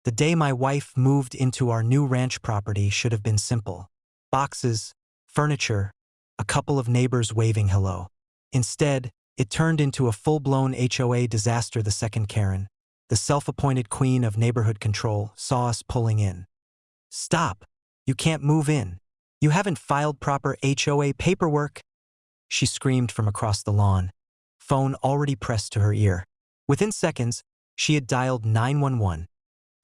The day my wife moved into our new ranch property should have been simple. Boxes, furniture, a couple of neighbors waving hello. Instead, it turned into a full-blown HOA disaster. The second Karen, the self-appointed queen of neighborhood control, saw us pulling in. "Stop! You can't move in. You haven't filed proper HOA paperwork!" she screamed from across the lawn, phone already pressed to her ear. Within seconds, she had dialed 911,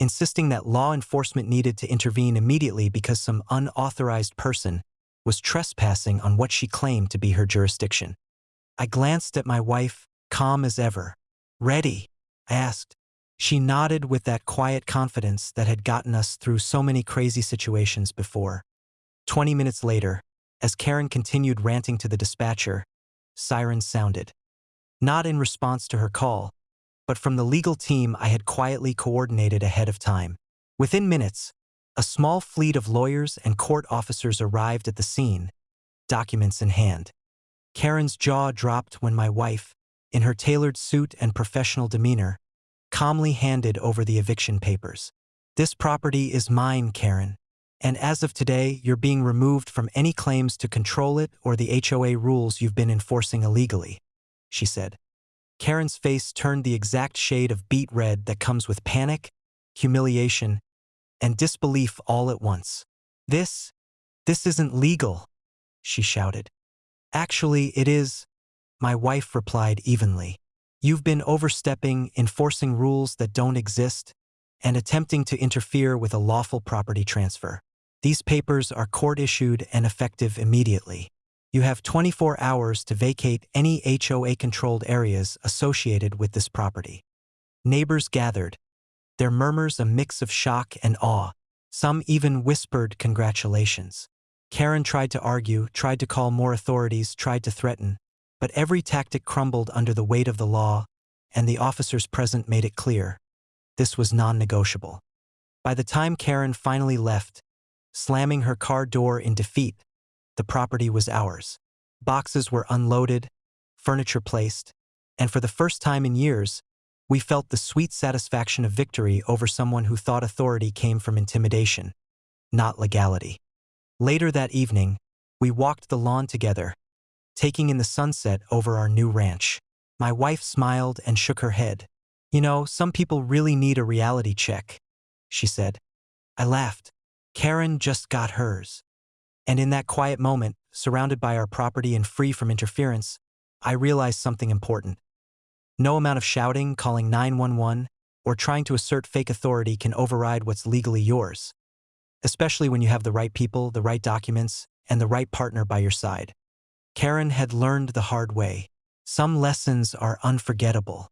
insisting that law enforcement needed to intervene immediately because some unauthorized person was trespassing on what she claimed to be her jurisdiction. I glanced at my wife, calm as ever. "Ready?" I asked. She nodded with that quiet confidence that had gotten us through so many crazy situations before. 20 minutes later, as Karen continued ranting to the dispatcher, sirens sounded. Not in response to her call, but from the legal team I had quietly coordinated ahead of time. Within minutes, a small fleet of lawyers and court officers arrived at the scene, documents in hand. Karen's jaw dropped when my wife, in her tailored suit and professional demeanor, calmly handed over the eviction papers. "This property is mine, Karen, and as of today, you're being removed from any claims to control it or the HOA rules you've been enforcing illegally," she said. Karen's face turned the exact shade of beet red that comes with panic, humiliation, and disbelief all at once. This isn't legal," she shouted. "Actually, it is," my wife replied evenly. "You've been overstepping, enforcing rules that don't exist, and attempting to interfere with a lawful property transfer. These papers are court-issued and effective immediately. You have 24 hours to vacate any HOA-controlled areas associated with this property." Neighbors gathered, their murmurs a mix of shock and awe. Some even whispered congratulations. Karen tried to argue, tried to call more authorities, tried to threaten, but every tactic crumbled under the weight of the law, and the officers present made it clear. This was non-negotiable. By the time Karen finally left, slamming her car door in defeat, the property was ours. Boxes were unloaded, furniture placed, and for the first time in years, we felt the sweet satisfaction of victory over someone who thought authority came from intimidation, not legality. Later that evening, we walked the lawn together, taking in the sunset over our new ranch. My wife smiled and shook her head. "You know, some people really need a reality check," she said. I laughed. Karen just got hers. And in that quiet moment, surrounded by our property and free from interference, I realized something important. No amount of shouting, calling 911, or trying to assert fake authority can override what's legally yours, especially when you have the right people, the right documents, and the right partner by your side. Karen had learned the hard way. Some lessons are unforgettable.